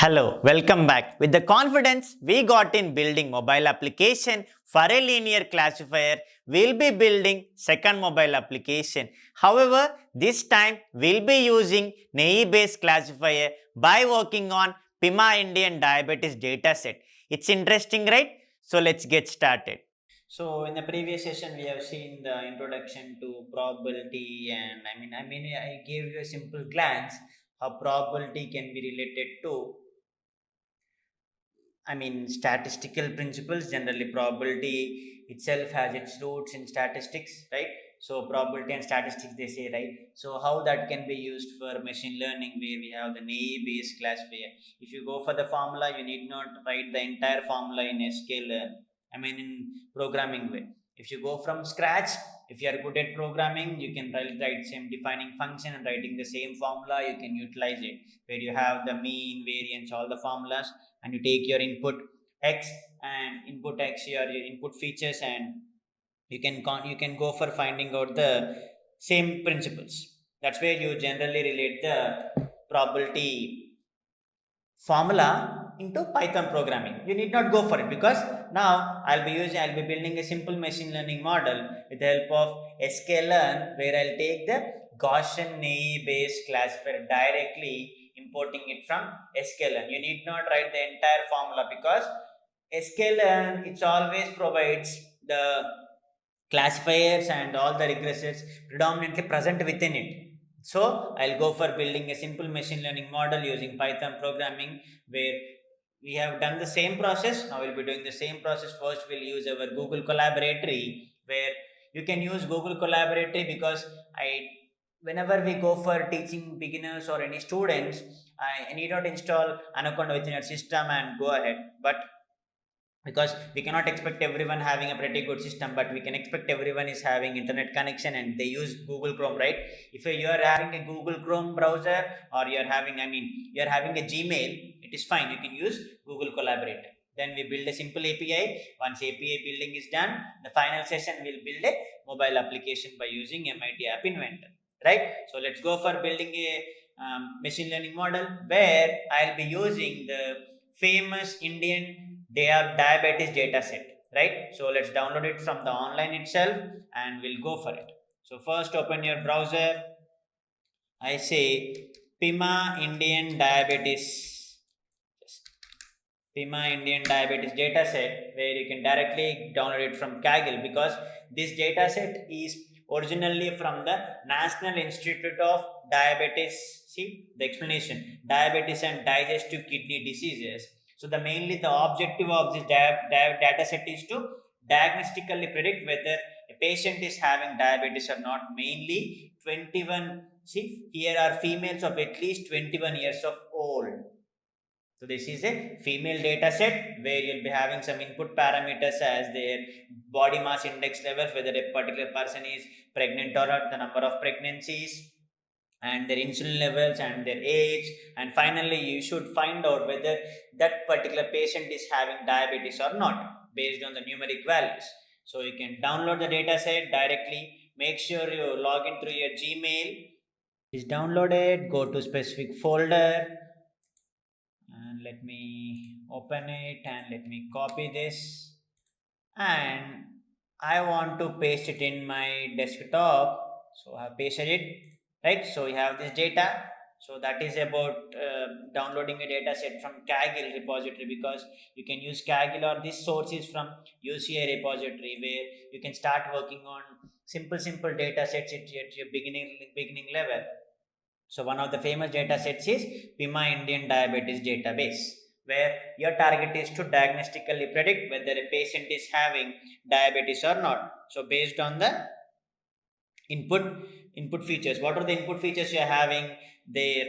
Hello, welcome back. With the confidence we got in building mobile application for a linear classifier, we'll be building second mobile application. However, this time we'll be using NEI based classifier by working on PIMA Indian diabetes dataset. It's interesting, right? So let's get started. So in the previous session we have seen the introduction to probability, and I gave you a simple glance how probability can be related to statistical principles. Generally, probability itself has its roots in statistics, right? So, probability and statistics, they say, right? So, how that can be used for machine learning, where we have the NAE based classifier. If you go for the formula, you need not write the entire formula in SQL, in programming way. If you go from scratch, if you are good at programming, you can write same defining function and writing the same formula, you can utilize it, where you have the mean, variance, all the formulas, and you take your input x and input x your input features, and you can go for finding out the same principles. That's where you generally relate the probability formula into Python programming. You need not go for it, because now I'll be building a simple machine learning model with the help of sklearn, where I'll take the Gaussian NAE based classifier directly importing it from sklearn. You need not write the entire formula, because sklearn it always provides the classifiers and all the regressors predominantly present within it. So I'll go for building a simple machine learning model using Python programming, where we have done the same process. Now we'll be doing the same process. First we'll use our Google Collaboratory, where you can use Google Collaboratory, because I whenever we go for teaching beginners or any students, I need not install Anaconda within your system and go ahead. But because we cannot expect everyone having a pretty good system, but we can expect everyone is having internet connection and they use Google Chrome, right? If you are having a Google Chrome browser, or you're having a Gmail, it is fine, you can use Google Collaborator. Then we build a simple API. Once API building is done, the final session will build a mobile application by using MIT App Inventor, right? So let's go for building a machine learning model, where I'll be using the famous Indian they have diabetes data set, right? So let's download it from the online itself and we'll go for it. So first open your browser. I say PIMA Indian diabetes, PIMA Indian diabetes data set, where you can directly download it from Kaggle, because this data set is originally from the National Institute of Diabetes. See the explanation: diabetes and digestive kidney diseases. So the mainly the objective of this data set is to diagnostically predict whether a patient is having diabetes or not. Mainly 21. See, here are females of at least 21 years of old. So this is a female data set, where you'll be having some input parameters as their body mass index levels, whether a particular person is pregnant or not, the number of pregnancies, and their insulin levels and their age. And finally, you should find out whether that particular patient is having diabetes or not, based on the numeric values. So you can download the data set directly. Make sure you log in through your Gmail. Is downloaded. Go to specific folder, and let me open it, and let me copy this, and I want to paste it in my desktop. So I have pasted it, right? So we have this data. So that is about downloading a data set from Kaggle repository, because you can use Kaggle, or this source is from UCI repository, where you can start working on simple data sets at your beginning level. So one of the famous data sets is PIMA Indian Diabetes Database, where your target is to diagnostically predict whether a patient is having diabetes or not. So based on the input features, what are the input features you are having? Their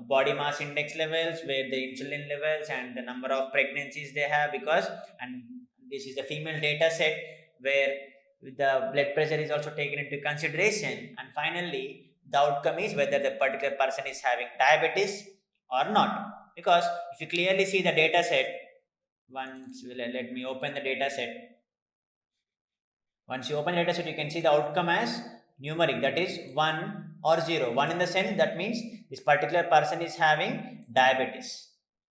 body mass index levels, where the insulin levels, and the number of pregnancies they have, because and this is the female data set, where the blood pressure is also taken into consideration, and finally the outcome is whether the particular person is having diabetes or not. Because if you clearly see the data set, let me open the data set. Once you open the data set, you can see the outcome as numeric, that is 1 or 0. 1 in the sense that means this particular person is having diabetes.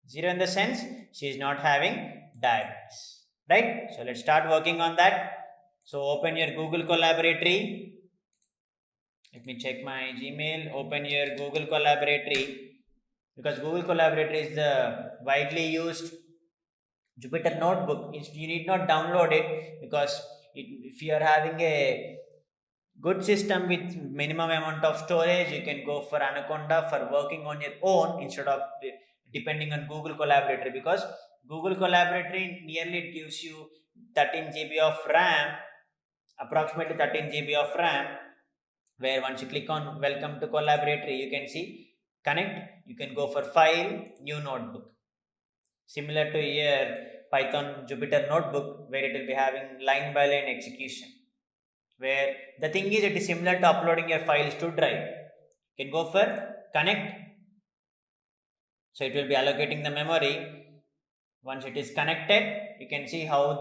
Zero in the sense she is not having diabetes, right? So let's start working on that. So open your Google Colaboratory. Let me check my Gmail. Open your Google Colaboratory, because Google Colaboratory is the widely used Jupyter notebook. You need not download it, because if you are having a good system with minimum amount of storage, you can go for Anaconda for working on your own instead of depending on Google Collaboratory, because Google Collaboratory nearly gives you 13 GB of RAM, approximately 13 GB of RAM, where once you click on welcome to Collaboratory, you can see connect, you can go for file, new notebook. Similar to your Python Jupyter notebook, where it will be having line by line execution, where the thing is it is similar to uploading your files to drive. You can go for connect, so it will be allocating the memory. Once it is connected, you can see how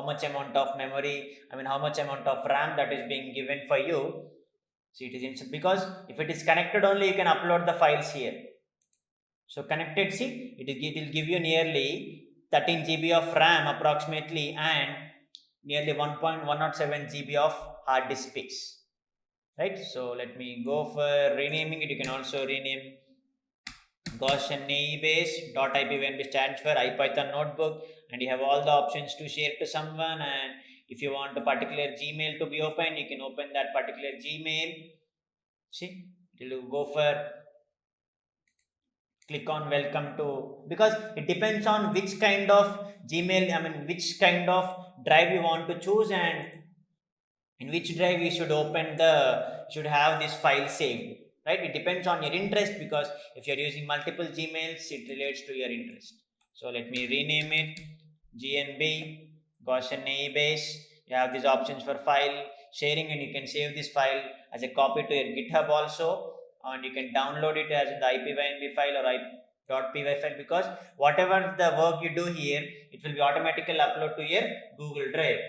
much amount of memory, how much amount of RAM that is being given for you. So it is because if it is connected only, you can upload the files here. So connected, see, it will give you nearly 13 GB of RAM approximately, and nearly 1.107 GB of hard disk space, right? So let me go for renaming it. You can also rename Gaussian base.ipynb stands for IPython notebook, and you have all the options to share to someone. And if you want a particular Gmail to be open, you can open that particular Gmail. See, it will go for click on welcome to, because it depends on which kind of Gmail, which kind of drive you want to choose, and in which drive you should have this file saved, right? It depends on your interest, because if you're using multiple Gmails, it relates to your interest. So let me rename it GNB Gaussian AE base. You have these options for file sharing, and you can save this file as a copy to your GitHub also, and you can download it as the IPynb file or .py file, because whatever the work you do here, it will be automatically upload to your Google Drive,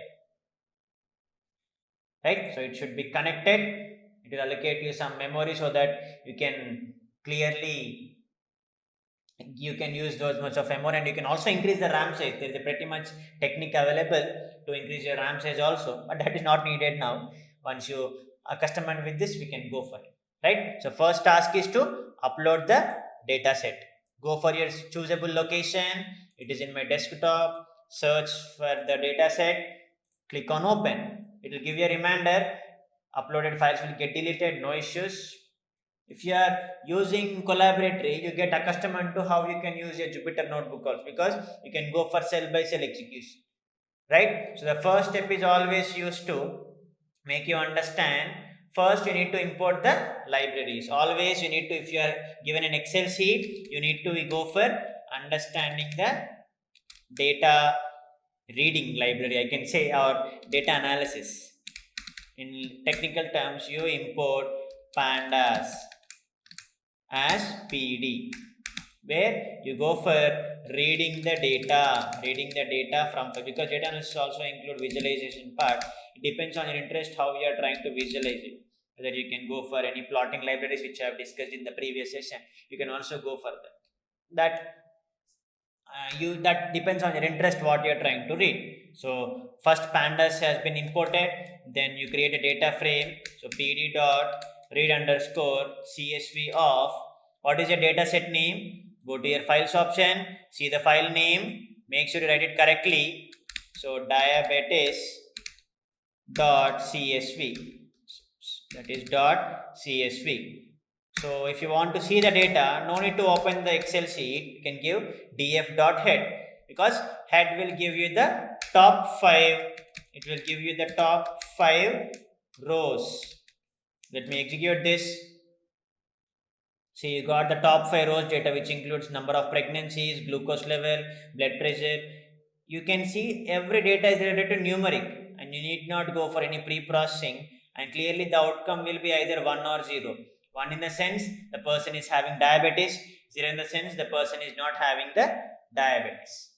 right? So it should be connected. It will allocate you some memory so that you can clearly use those much of memory, and you can also increase the RAM size. There is a pretty much technique available to increase your RAM size also, but that is not needed now. Once you are accustomed with this, we can go for it, right? So first task is to upload the data set. Go for your choosable location. It is in my desktop. Search for the data set. Click on open. It will give you a reminder. Uploaded files will get deleted, no issues. If you are using Collaboratory, you get accustomed to how you can use your Jupyter notebook also, because you can go for cell by cell execution, right? So the first step is always used to make you understand. First, you need to import the libraries. Always you need to, if you are given an Excel sheet, you need to go for understanding the data reading library, I can say, or data analysis. In technical terms, you import pandas as PD, where you go for reading the data from, because data analysis also include visualization part. It depends on your interest how you are trying to visualize it. Whether you can go for any plotting libraries which I have discussed in the previous session, you can also go for that. That depends on your interest what you are trying to read. So first pandas has been imported, then you create a data frame. So pd dot read underscore csv of what is your data set name. Go to your files option, see the file name, make sure you write it correctly. So diabetes dot csv, that is dot csv. So if you want to see the data, no need to open the Excel sheet. You can give df.head, because head will give you the top 5. It will give you the top 5 rows. Let me execute this. See, you got the top 5 rows data, which includes number of pregnancies, glucose level, blood pressure. You can see every data is related to numeric, and you need not go for any pre-processing, and clearly the outcome will be either 1 or 0. 1 in the sense the person is having diabetes, 0 in the sense the person is not having the diabetes,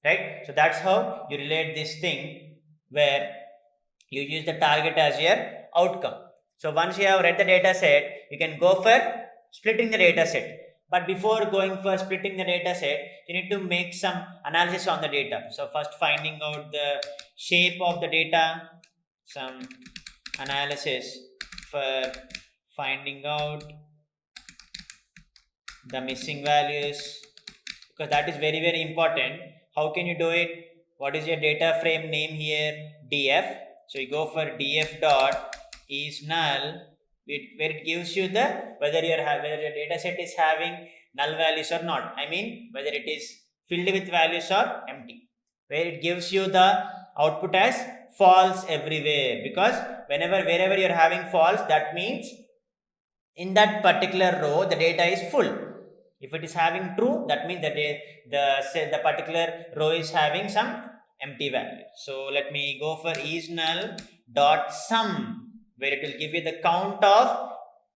right? So that's how you relate this thing, where you use the target as your outcome. So once you have read the data set, you can go for splitting the data set. But before going for splitting the data set, you need to make some analysis on the data. So first finding out the shape of the data, some analysis for finding out the missing values, because that is very very important. How can you do it? What is your data frame name here? df. So you go for df dot is null, where it gives you the whether your data set is having null values or not. I mean whether it is filled with values or empty, where it gives you the output as false everywhere, because wherever you're having false, that means in that particular row the data is full. If it is having true, that means that the particular row is having some empty value. So let me go for is null dot sum, where it will give you the count of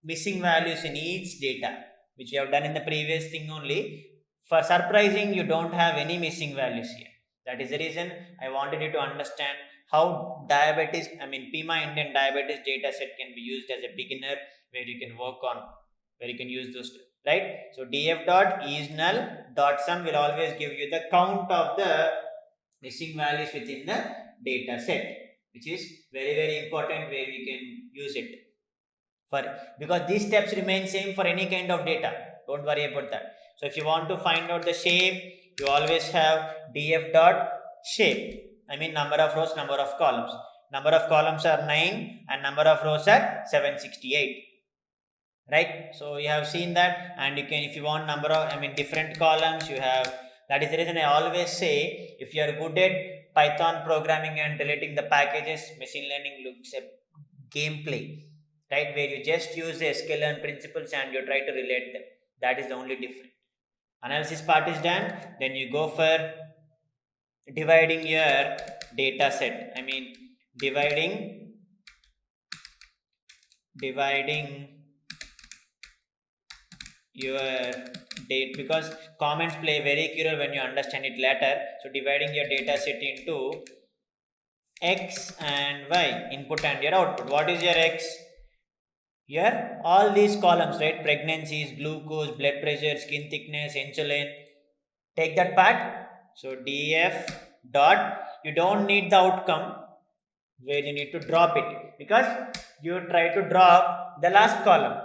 missing values in each data, which you have done in the previous thing only. For surprising, you don't have any missing values here. That is the reason I wanted you to understand how PIMA Indian diabetes data set can be used as a beginner, where you can work on, where you can use those, right? So df dot is null dot sum will always give you the count of the missing values within the data set, which is very very important, where we can use it for, because these steps remain same for any kind of data. Don't worry about that. So if you want to find out the shape, you always have df dot shape. I mean number of rows, number of columns. Number of columns are 9 and number of rows are 768. Right? So you have seen that, and you can, if you want number of, different columns, you have. That is the reason I always say, if you are good at Python programming and relating the packages, machine learning looks a gameplay, right? Where you just use the sklearn principles and you try to relate them. That is the only difference. Analysis part is done. Then you go for dividing your data set. Dividing your date, because comments play very key role when you understand it later. So dividing your data set into x and y, input and your output. What is your x? Here all these columns, right? Pregnancies, glucose, blood pressure, skin thickness, insulin. Take that part. So df dot, you don't need the outcome, where you need to drop it, because you try to drop the last column.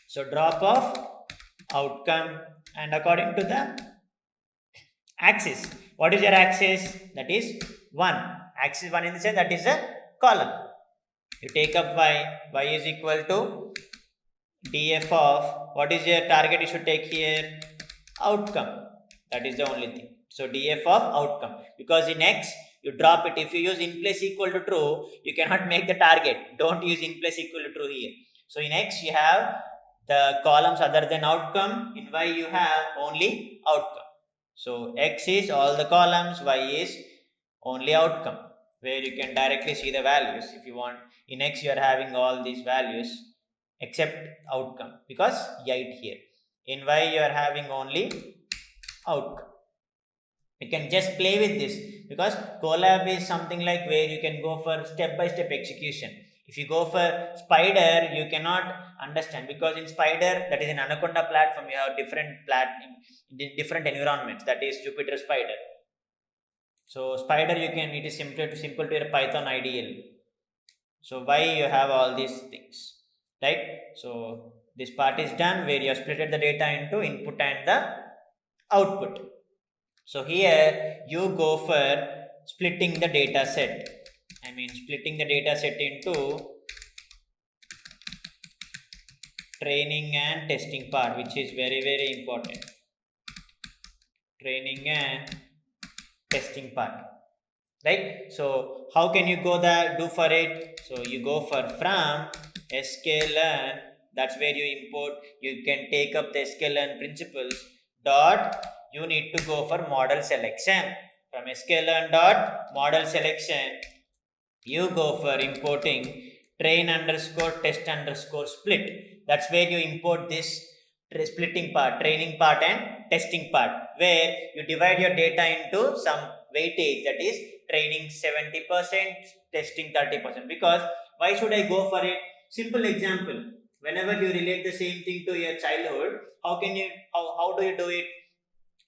So drop of outcome, and according to the axis. What is your axis? That is 1. Axis 1 in the sense that is a column. You take up y is equal to df of, what is your target you should take here? Outcome. That is the only thing. So df of outcome, because in x you drop it. If you use in place equal to true, you cannot make the target. Don't use in place equal to true here. So in x you have the columns other than outcome, in y you have only outcome. So x is all the columns, y is only outcome, where you can directly see the values. If you want, in x you are having all these values except outcome, because 8 here. In y you are having only outcome. You can just play with this, because Colab is something like where you can go for step-by-step execution. If you go for Spider, you cannot understand, because in Spider, that is an Anaconda platform, you have different environments. That is Jupyter Spider. So Spider, it is simple to a Python IDL. So why you have all these things, right? So this part is done, where you have split the data into input and the output. So here you go for splitting the data set. Splitting the data set into training and testing part, which is very very important. Training and testing part, right? So how can you do for it? So you go for from sklearn. That's where you import. You can take up the sklearn principles dot. You need to go for model selection. From sklearn dot model selection, you go for importing train underscore test underscore split. That's where you import this splitting part, training part and testing part, where you divide your data into some weightage, that is training 70%, testing 30%. Because why should I go for it? Simple example. Whenever you relate the same thing to your childhood, how do you do it?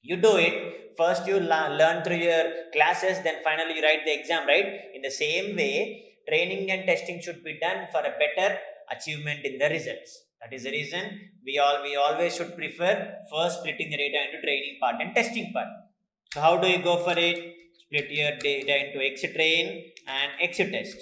You do it first, you learn through your classes, then finally you write the exam, right? In the same way, training and testing should be done for a better achievement in the results. That is the reason we always should prefer first splitting the data into training part and testing part. So how do you go for it? Split your data into xtrain and xtest.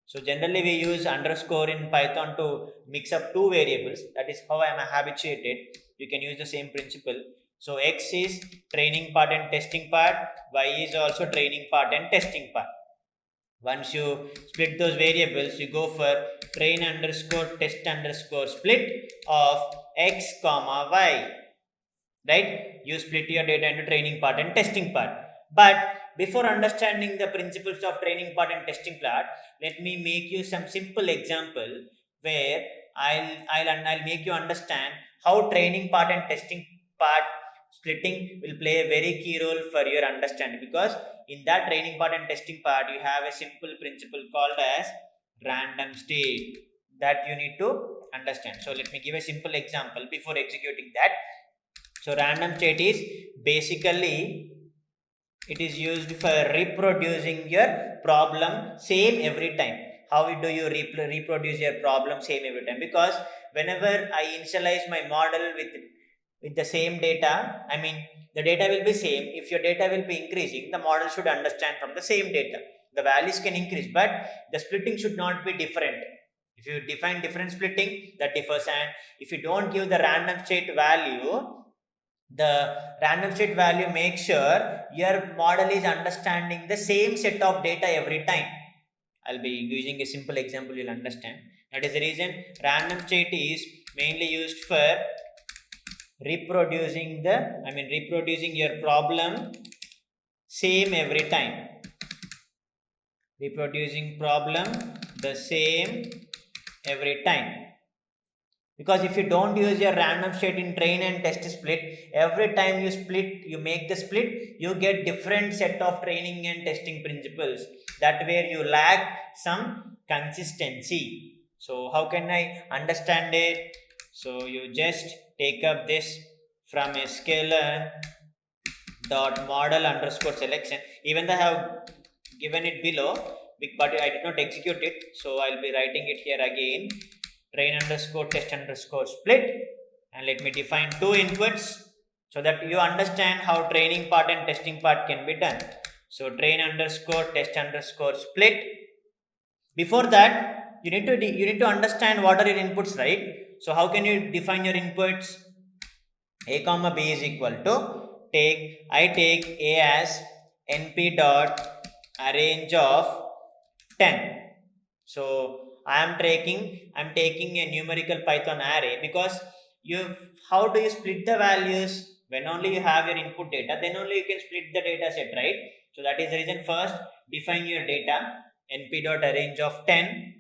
So generally we use underscore in Python to mix up two variables. That is how I am habituated. You can use the same principle. So X is training part and testing part, Y is also training part and testing part. Once you split those variables, you go for train underscore test underscore split of X comma Y. Right? You split your data into training part and testing part. But before understanding the principles of training part and testing part, let me make you some simple example where I'll make you understand how training part and testing part splitting will play a very key role for your understanding, because in that training part and testing part you have a simple principle called as random state that you need to understand. So let me give a simple example before executing that. So random state is basically, it is used for reproducing your problem same every time. How do you reproduce your problem same every time? Because whenever I initialize my model with the same data, I mean the data will be same. If your data will be increasing, the model should understand from the same data. The values can increase, but the splitting should not be different. If you define different splitting, that differs. And if you don't give the random state value, the random state value makes sure your model is understanding the same set of data every time. I'll be using a simple example, you'll understand. That is the reason random state is mainly used for reproducing your problem same every time. Reproducing problem the same every time. Because if you don't use your random state in train and test split, every time you make the split, you get different set of training and testing principles. That where you lack some consistency. So how can I understand it? So you just take up this from a scalar dot model underscore selection. Even though I have given it below, but I did not execute it, so I'll be writing it here again. Train underscore test underscore split, and let me define two inputs so that you understand how training part and testing part can be done. So train underscore test underscore split. Before that, you need to understand what are your inputs, right? So how can you define your inputs? A comma b is equal to I take a as np dot arrange of 10. So I'm taking a numerical Python array, because how do you split the values? When only you have your input data, then only you can split the data set, right? So that is the reason first define your data np dot arrange of 10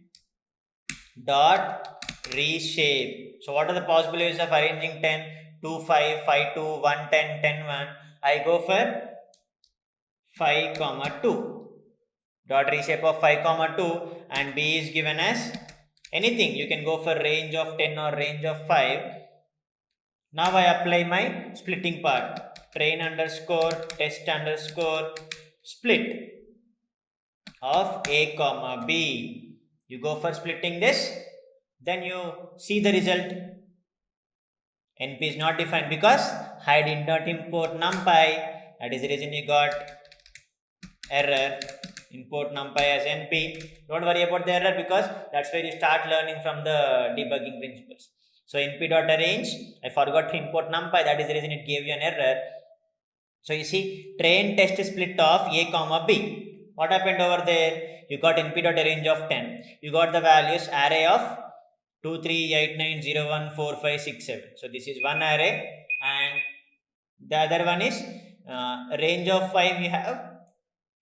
dot reshape. So what are the possible ways of arranging 10? 2, 5, 5, 2, 1, 10, 10, 1. I go for 5, comma 2. Dot reshape of 5, comma 2, and b is given as anything. You can go for range of 10 or range of 5. Now I apply my splitting part. Train underscore test underscore split of a comma b. You go for splitting this, then you see the result. NP is not defined because I did not import numpy. That is the reason you got error. Import numpy as NP. Don't worry about the error, because that's where you start learning from the debugging principles. So np.arrange, I forgot to import numpy. That is the reason it gave you an error. So you see, train test split of a comma b. What happened over there? You got np.arrange of 10. You got the values array of 2, 3, 8, 9, 0, 1, 4, 5, 6, 7. So this is one array, and the other one is range of 5. We have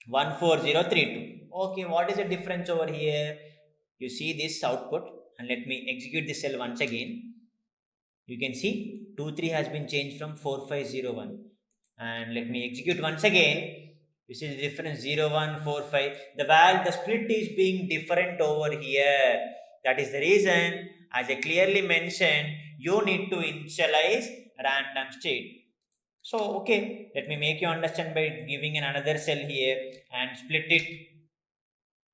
14032. Okay, what is the difference over here? You see this output, and let me execute this cell once again. You can see 2, 3 has been changed from 4, 5, 0, 1. And let me execute once again. You see the difference 0, 1, 4, 5. The split is being different over here. That is the reason as I clearly mentioned, you need to initialize random state. So, okay, let me make you understand by giving another cell here and split it.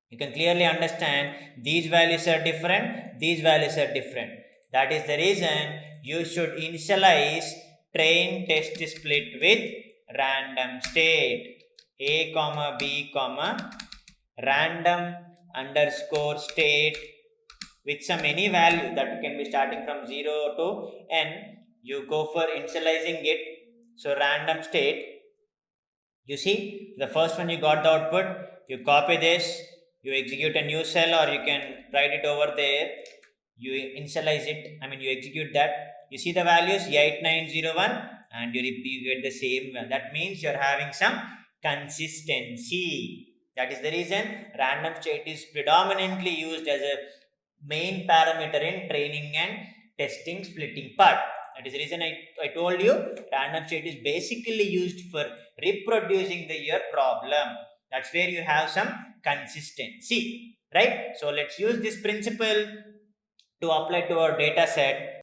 You can clearly understand these values are different, these values are different. That is the reason you should initialize train test split with random state. A comma B comma random underscore state with some any value that can be starting from 0 to n. You go for initializing it. So random state, you see the first one you got the output, you copy this, you execute a new cell or you can write it over there, you initialize it, you execute that, you see the values 8901 and you get the same. That means you're having some consistency. That is the reason random state is predominantly used as a main parameter in training and testing splitting part. That is the reason I told you random state is basically used for reproducing your problem. That's where you have some consistency, right? So let's use this principle to apply to our data set.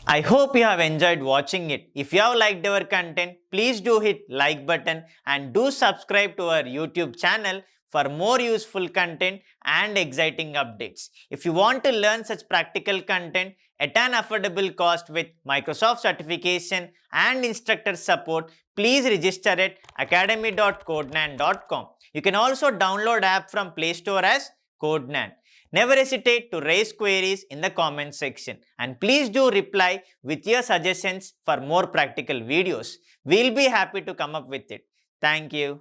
I hope you have enjoyed watching it. If you have liked our content, please do hit like button and do subscribe to our YouTube channel for more useful content and exciting updates. If you want to learn such practical content at an affordable cost with Microsoft certification and instructor support, please register at academy.codenan.com. You can also download app from Play Store as Codenan. Never hesitate to raise queries in the comment section and please do reply with your suggestions for more practical videos. We'll be happy to come up with it. Thank you.